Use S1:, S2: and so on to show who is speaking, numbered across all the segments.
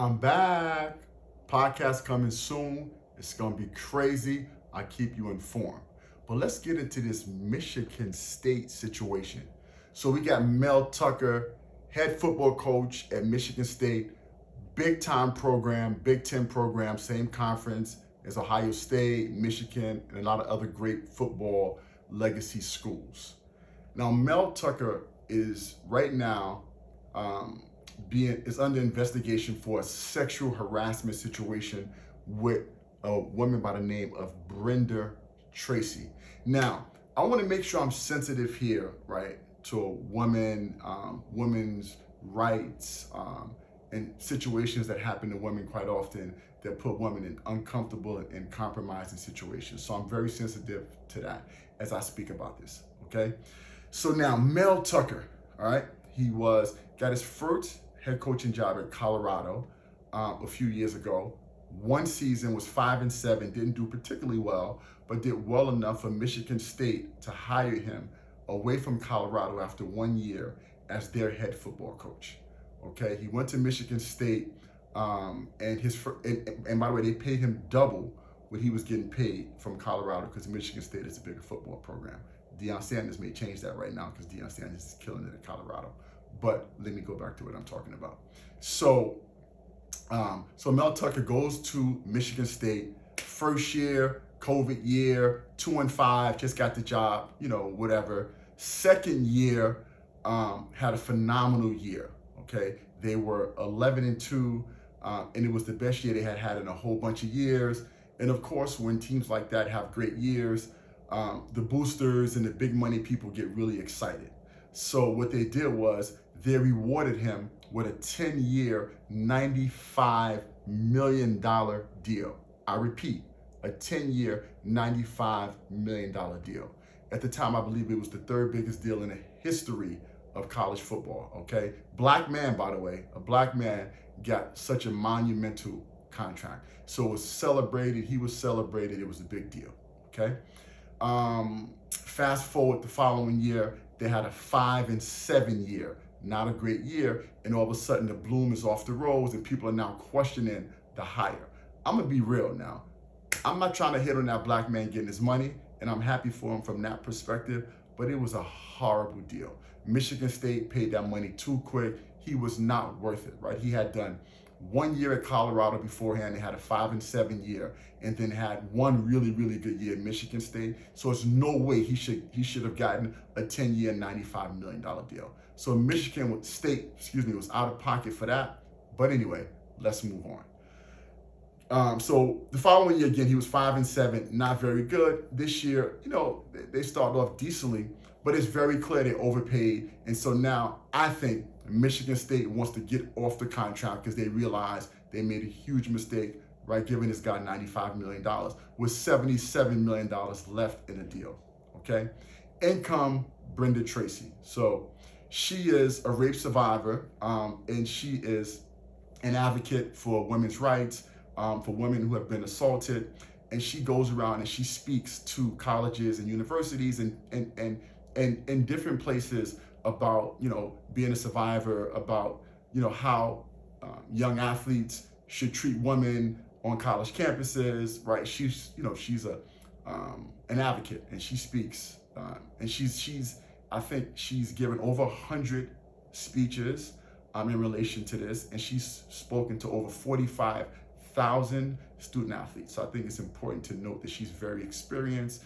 S1: I'm back. Podcast coming soon. It's going to be crazy. I keep you informed. But let's get into this Michigan State situation. So we got Mel Tucker, head football coach at Michigan State, big time program, Big Ten program, same conference as Ohio State, Michigan, and a lot of other great football legacy schools. Now, Mel Tucker is right now is under investigation for a sexual harassment situation with a woman by the name of Brenda Tracy. Now, I want to make sure I'm sensitive here, right, to a women's rights, and situations that happen to women quite often that put women in uncomfortable and compromising situations. So I'm very sensitive to that as I speak about this, okay? So now, Mel Tucker, all right, got his first head coaching job at Colorado a few years ago. One season, was 5-7, didn't do particularly well, but did well enough for Michigan State to hire him away from Colorado after 1 year as their head football coach. Okay, he went to Michigan State, and by the way, they paid him double what he was getting paid from Colorado because Michigan State is a bigger football program. Deion Sanders may change that right now because Deion Sanders is killing it at Colorado. But let me go back to what I'm talking about. So Mel Tucker goes to Michigan State, first year, COVID year, 2-5, just got the job, whatever. Second year, had a phenomenal year. Okay, they were 11-2, and it was the best year they had in a whole bunch of years. And of course, when teams like that have great years, the boosters and the big money people get really excited. So what they did was they rewarded him with a 10-year, $95 million deal. I repeat, a 10-year, $95 million deal. At the time, I believe it was the third biggest deal in the history of college football, okay? Black man, by the way, a black man got such a monumental contract. So it was celebrated, he was celebrated, it was a big deal, okay? Fast forward the following year, they had a 5-7 year, not a great year, and all of a sudden the bloom is off the rose and people are now questioning the hire. I'm gonna be real now. I'm not trying to hit on that black man getting his money, and I'm happy for him from that perspective, but it was a horrible deal. Michigan State paid that money too quick. He was not worth it, right? He had done 1 year at Colorado beforehand. They had a 5-7 year, and then had one really, really good year at Michigan State. So it's no way he should have gotten a 10-year, $95 million deal. So Michigan State, was out of pocket for that. But anyway, let's move on. So the following year, again, he was 5-7, not very good. This year, they started off decently, but it's very clear they overpaid. And so now I think Michigan State wants to get off the contract because they realize they made a huge mistake, right, giving this guy $95 million with $77 million left in the deal, okay? Income, Brenda Tracy. So she is a rape survivor, and she is an advocate for women's rights, for women who have been assaulted. And she goes around and she speaks to colleges and universities and different places about, being a survivor, about, how young athletes should treat women on college campuses, right? She's an advocate, and she speaks, and I think she's given over 100 speeches in relation to this, and she's spoken to over 45,000 student athletes. So I think it's important to note that she's very experienced.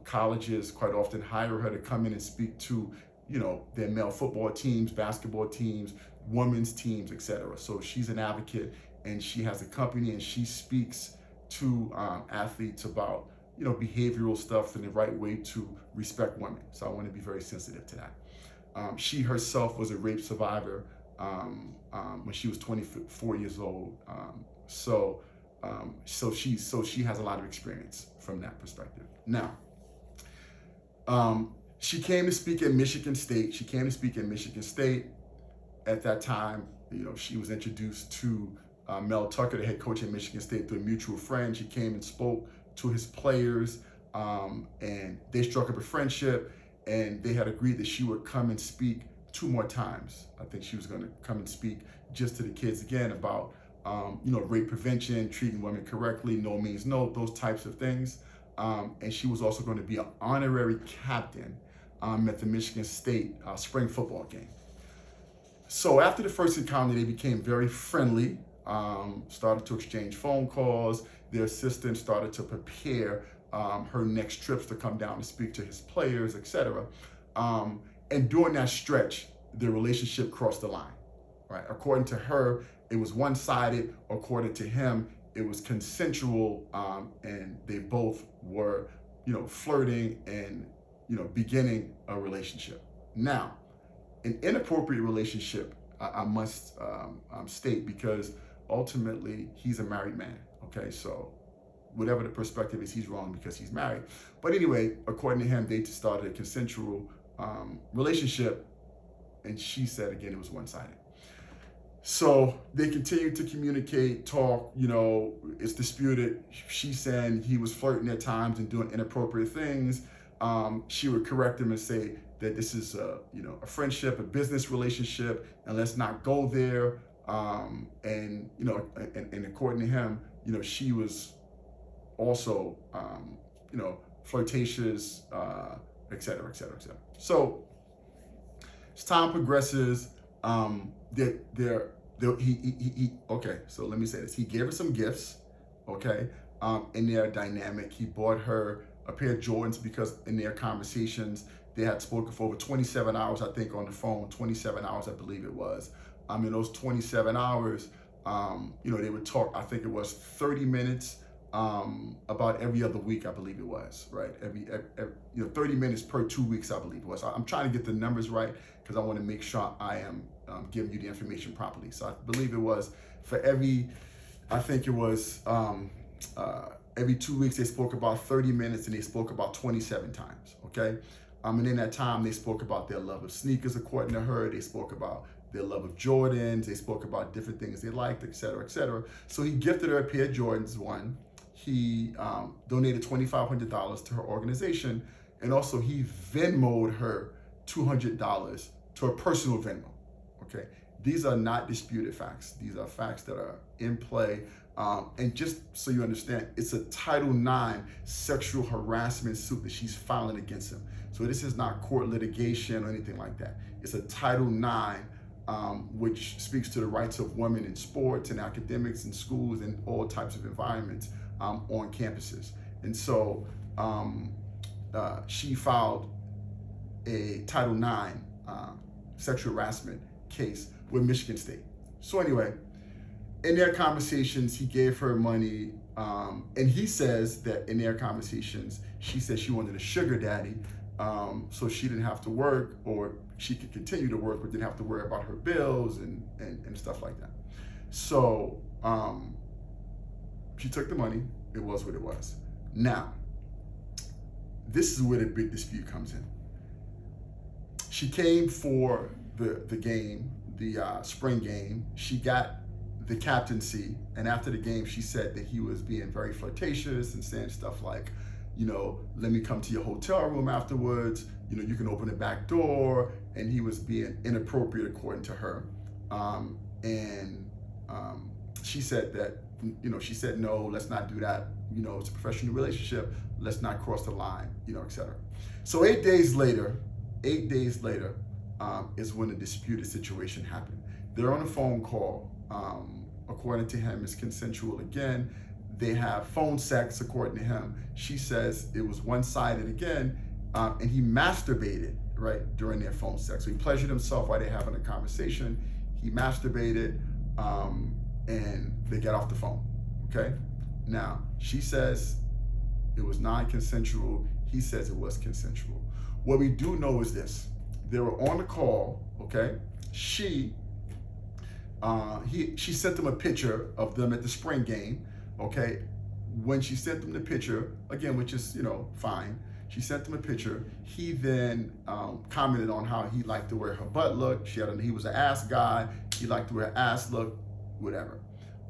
S1: Colleges quite often hire her to come in and speak to, their male football teams, basketball teams, women's teams, etc. So she's an advocate, and she has a company, and she speaks to athletes about, behavioral stuff and the right way to respect women. So I want to be very sensitive to that. She herself was a rape survivor when she was 24 years old. So she has a lot of experience from that perspective. Now, she came to speak at Michigan State. At that time, she was introduced to Mel Tucker, the head coach at Michigan State, through a mutual friend. She came and spoke to his players, and they struck up a friendship, and they had agreed that she would come and speak 2 more times. I think she was going to come and speak just to the kids again about rape prevention, treating women correctly, no means no, those types of things. And she was also going to be an honorary captain at the Michigan State spring football game. So after the first encounter, they became very friendly, started to exchange phone calls. Their assistant started to prepare her next trips to come down and speak to his players, etc. And during that stretch, the relationship crossed the line, right? According to her, it was one-sided. According to him, it was consensual, and they both were, flirting and, beginning a relationship. Now, an inappropriate relationship, I must state, because ultimately he's a married man, okay? So whatever the perspective is, he's wrong because he's married. But anyway, according to him, they started a consensual relationship, and she said, again, it was one-sided. So they continued to communicate, talk, it's disputed. She's saying he was flirting at times and doing inappropriate things. She would correct him and say that this is a friendship, a business relationship, and let's not go there. And according to him, she was also, flirtatious, et cetera, et cetera, et cetera. So as time progresses, okay, so let me say this. He gave her some gifts, okay, in their dynamic. He bought her a pair of Jordans because in their conversations, they had spoken for over 27 hours, I think, on the phone, 27 hours, I believe it was. In those 27 hours, they would talk, I think it was 30 minutes, about every other week, I believe it was, right? Every 30 minutes per 2 weeks, I believe it was. I'm trying to get the numbers right because I want to make sure I am giving you the information properly. So I believe it was for every 2 weeks, they spoke about 30 minutes and they spoke about 27 times, okay? And in that time, they spoke about their love of sneakers, according to her. They spoke about their love of Jordans. They spoke about different things they liked, et cetera, et cetera. So he gifted her a pair of Jordans, one. He donated $2,500 to her organization, and also he Venmo'd her $200 to her personal Venmo, okay? These are not disputed facts. These are facts that are in play. And just so you understand, it's a Title IX sexual harassment suit that she's filing against him. So this is not court litigation or anything like that. It's a Title IX, which speaks to the rights of women in sports and academics and schools and all types of environments on campuses. And so she filed a Title IX sexual harassment case with Michigan State. So anyway, in their conversations, he gave her money, and he says that in their conversations, she said she wanted a sugar daddy, so she didn't have to work, or she could continue to work but didn't have to worry about her bills and stuff like that. So she took the money. It was what it was. Now, this is where the big dispute comes in. She came for the game, the spring game. She got the captaincy, and after the game, she said that he was being very flirtatious and saying stuff like, let me come to your hotel room afterwards, you can open the back door, and he was being inappropriate according to her. She said that, she said, no, let's not do that. It's a professional relationship. Let's not cross the line, et cetera. So 8 days later, is when the disputed situation happened. They're on a phone call. According to him, it's consensual again. They have phone sex, according to him. She says it was one-sided again, and he masturbated, right, during their phone sex. So he pleasured himself while they're having a conversation. He masturbated, and they get off the phone, okay? Now, she says it was non-consensual. He says it was consensual. What we do know is this. They were on the call, okay? She sent them a picture of them at the spring game, okay? When she sent them the picture, again, which is, fine, she sent them a picture. He then commented on how he liked to wear her butt look. He was an ass guy. He liked to wear ass look, whatever.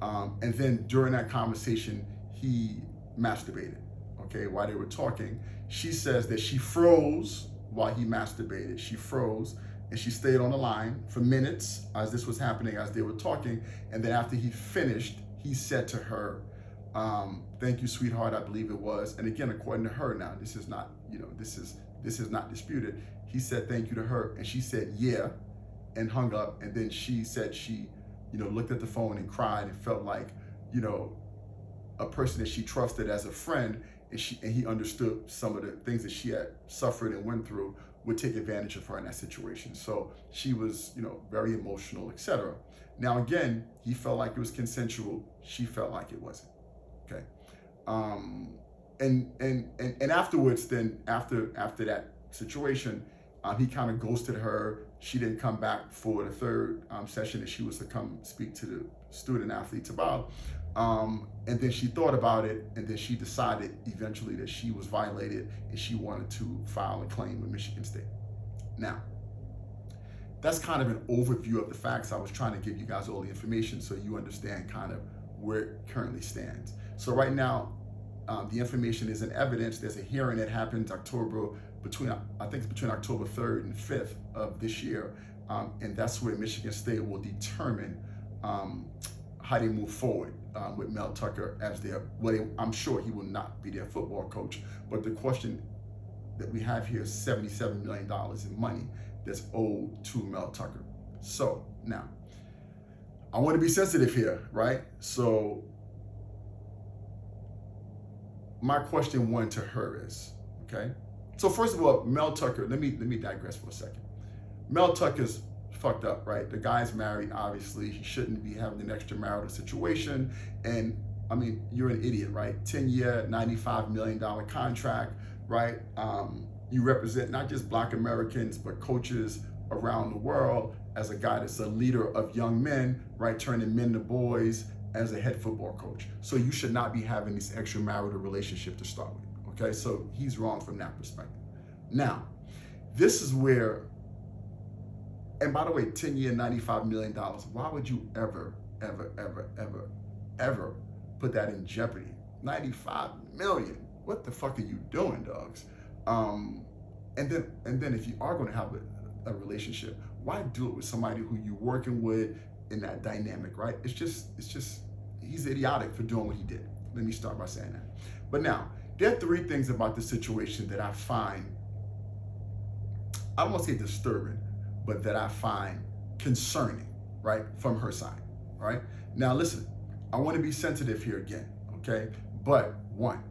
S1: And then during that conversation, he masturbated, okay, while they were talking. She says that she froze while he masturbated. She froze, and she stayed on the line for minutes as this was happening, as they were talking. And then after he finished, he said to her, thank you, sweetheart, I believe it was. And again, according to her now, this is not, this is not disputed. He said thank you to her, and she said, yeah, and hung up. And then she said she, looked at the phone and cried and felt like, a person that she trusted as a friend, and he understood some of the things that she had suffered and went through, would take advantage of her in that situation. So she was, very emotional, etc. Now, again, he felt like it was consensual. She felt like it wasn't. Okay. And afterwards, then after that situation, he kind of ghosted her. She didn't come back for the third session that she was to come speak to the student athletes about. And then she thought about it, and then she decided eventually that she was violated, and she wanted to file a claim with Michigan State. Now, that's kind of an overview of the facts. I was trying to give you guys all the information so you understand kind of where it currently stands. So right now, the information is in evidence. There's a hearing that happens between October 3rd and 5th of this year. And that's where Michigan State will determine how they move forward with Mel Tucker as I'm sure he will not be their football coach, but the question that we have here is $77 million in money that's owed to Mel Tucker. So now, I want to be sensitive here, right? So my question one to her is, okay? So first of all, Mel Tucker, let me digress for a second. Mel Tucker's fucked up, right? The guy's married, obviously. He shouldn't be having an extramarital situation. And I mean, you're an idiot, right? 10-year, $95 million contract, right? You represent not just Black Americans, but coaches around the world as a guy that's a leader of young men, right? Turning men to boys as a head football coach. So you should not be having this extramarital relationship to start with, okay? So he's wrong from that perspective. Now, this is where, and by the way, 10-year, $95 million, why would you ever put that in jeopardy? 95 million, what the fuck are you doing, dogs? And then if you are gonna have a relationship, why do it with somebody who you're working with in that dynamic, right? It's just, he's idiotic for doing what he did. Let me start by saying that. But now, there are three things about this situation that I find, I don't want to say disturbing, but that I find concerning, right, from her side, all right? Now listen, I want to be sensitive here again, okay? But one,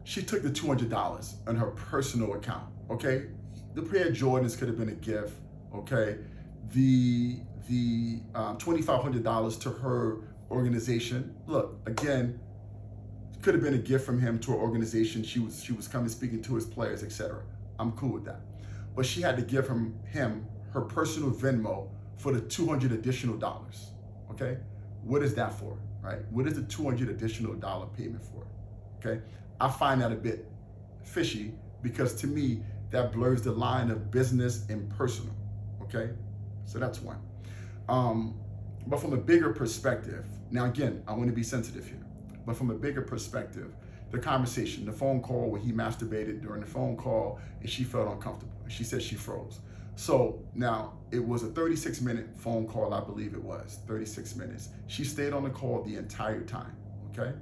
S1: she took the $200 on her personal account, okay? The pair of Jordans could have been a gift, okay? The $2,500 to her organization, look, again, could have been a gift from him to her organization. She was coming speaking to his players, etc. I'm cool with that. But she had to give him her personal Venmo for the $200 additional dollars, okay? What is that for, right? What is the $200 additional dollar payment for, okay? I find that a bit fishy because to me, that blurs the line of business and personal, okay? So that's one. But from a bigger perspective, now again, I want to be sensitive here, but from a bigger perspective, the conversation, the phone call where he masturbated during the phone call and she felt uncomfortable and she said she froze. So now it was a 36-minute phone call, I believe it was, 36 minutes. She stayed on the call the entire time, okay?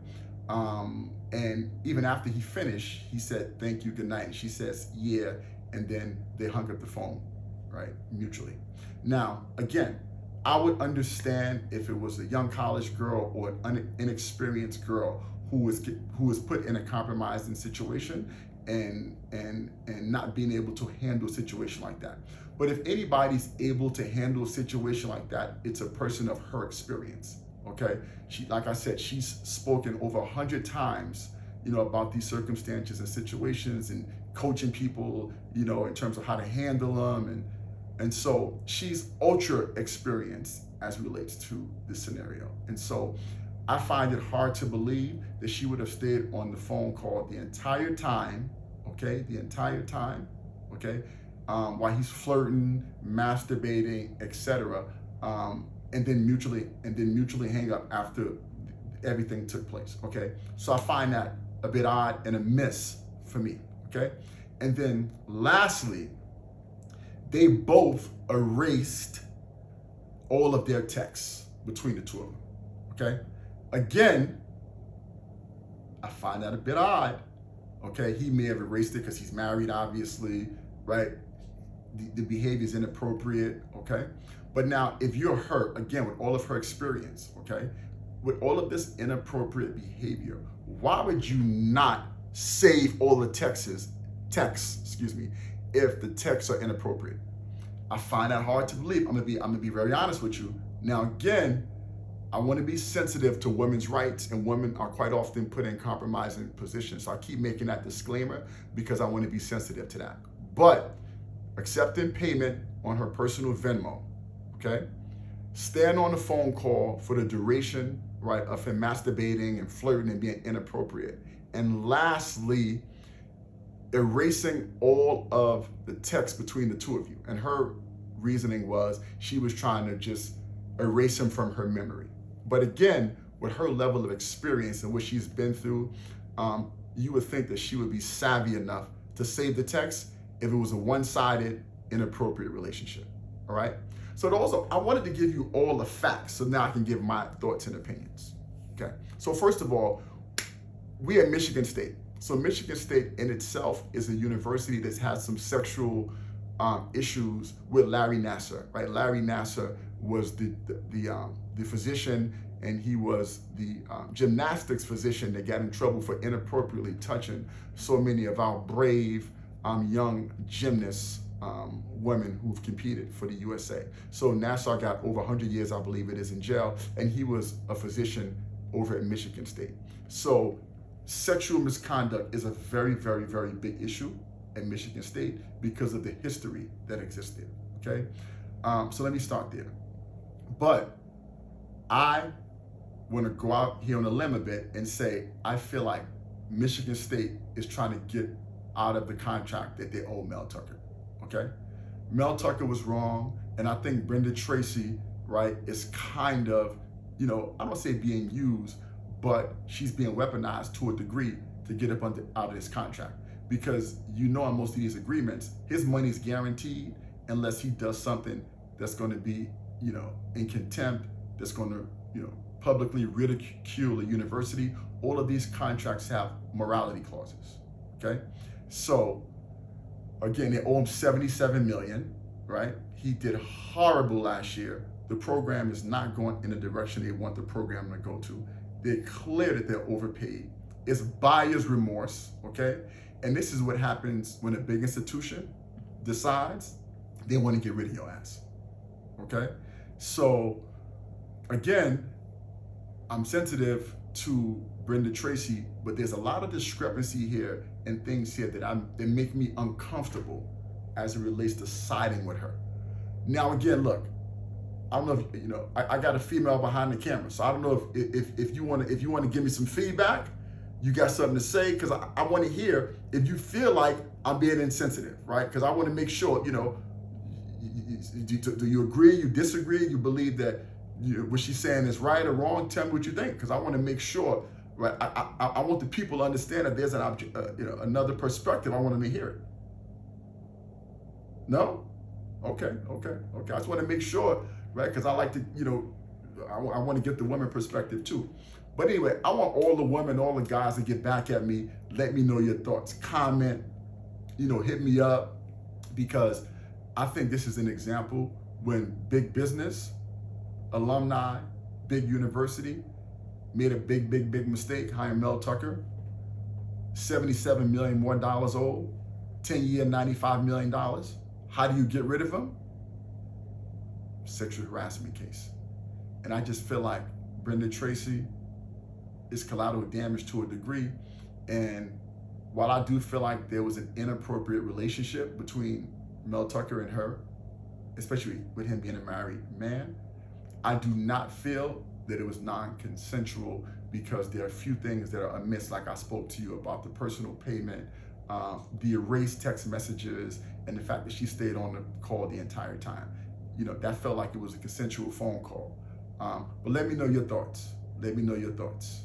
S1: And even after he finished, he said, thank you, good night. And she says, yeah, and then they hung up the phone, right, mutually. Now, again, I would understand if it was a young college girl or an inexperienced girl who was put in a compromising situation and not being able to handle a situation like that. But if anybody's able to handle a situation like that, it's a person of her experience, okay? She, like I said, she's spoken over 100 times, about these circumstances and situations and coaching people, in terms of how to handle them. And so she's ultra experienced as relates to this scenario. And so I find it hard to believe that she would have stayed on the phone call the entire time, okay? The entire time, okay? While he's flirting, masturbating, etc., and then mutually hang up after everything took place, okay? So I find that a bit odd and a miss for me, okay? And then lastly, they both erased all of their texts between the two of them, okay? Again, I find that a bit odd, okay? He may have erased it because he's married, obviously, right? The behavior is inappropriate, okay? But now, if you're her, again, with all of her experience, okay, with all of this inappropriate behavior, why would you not save all the texts, if the texts are inappropriate? I find that hard to believe. I'm gonna be very honest with you. Now, again, I want to be sensitive to women's rights, and women are quite often put in compromising positions. So I keep making that disclaimer because I want to be sensitive to that. But accepting payment on her personal Venmo, okay? Staying on the phone call for the duration, right, of him masturbating and flirting and being inappropriate. And lastly, erasing all of the text between the two of you. And her reasoning was she was trying to just erase him from her memory. But again, with her level of experience and what she's been through, you would think that she would be savvy enough to save the text if it was a one-sided, inappropriate relationship, all right? So also, I wanted to give you all the facts so now I can give my thoughts and opinions, okay? So first of all, we at Michigan State. So Michigan State in itself is a university that's had some sexual issues with Larry Nassar, right? Larry Nassar was the physician, and he was the gymnastics physician that got in trouble for inappropriately touching so many of our brave young gymnasts, women who've competed for the USA. So Nassar got over 100 years, I believe it is, in jail, and he was a physician over at Michigan State. So sexual misconduct is a very, very, very big issue at Michigan State because of the history that existed, okay? So let me start there. But I want to go out here on a limb a bit and say, I feel like Michigan State is trying to get out of the contract that they owe Mel Tucker, okay? Mel Tucker was wrong, and I think Brenda Tracy, right, is kind of, I don't say being used, but she's being weaponized to a degree to get out of this contract. Because on most of these agreements, his money's guaranteed unless he does something that's going to be, in contempt, that's going to, publicly ridicule a university. All of these contracts have morality clauses, okay? So, again, they owe him $77 million, right? He did horrible last year. The program is not going in the direction they want the program to go to. They're clear that they're overpaid. It's buyer's remorse, okay? And this is what happens when a big institution decides they want to get rid of your ass, okay? So, again, I'm sensitive to Brenda Tracy, but there's a lot of discrepancy here and things here that make me uncomfortable as it relates to siding with her. Now, again, look, I don't know if, I got a female behind the camera, so I don't know if you want to give me some feedback, you got something to say, because I want to hear if you feel like I'm being insensitive, right? Because I want to make sure, do you agree, you disagree, you believe that what she's saying is right or wrong? Tell me what you think, because I want to make sure, right? I want the people to understand that there's another perspective. I want them to hear it. No? Okay. I just want to make sure, right? Because I like to, I want to get the women perspective too. But anyway, I want all the women, all the guys to get back at me. Let me know your thoughts. Comment, hit me up, because I think this is an example when big business, alumni, big university made a big mistake hiring Mel Tucker. $77 million more owed, 10-year, $95 million. How do you get rid of him? Sexual harassment case. And I just feel like Brenda Tracy is collateral damage to a degree. And while I do feel like there was an inappropriate relationship between Mel Tucker and her, especially with him being a married man, I do not feel that it was non-consensual, because there are a few things that are amiss, like I spoke to you about the personal payment, the erased text messages, and the fact that she stayed on the call the entire time. That felt like it was a consensual phone call. But let me know your thoughts. Let me know your thoughts.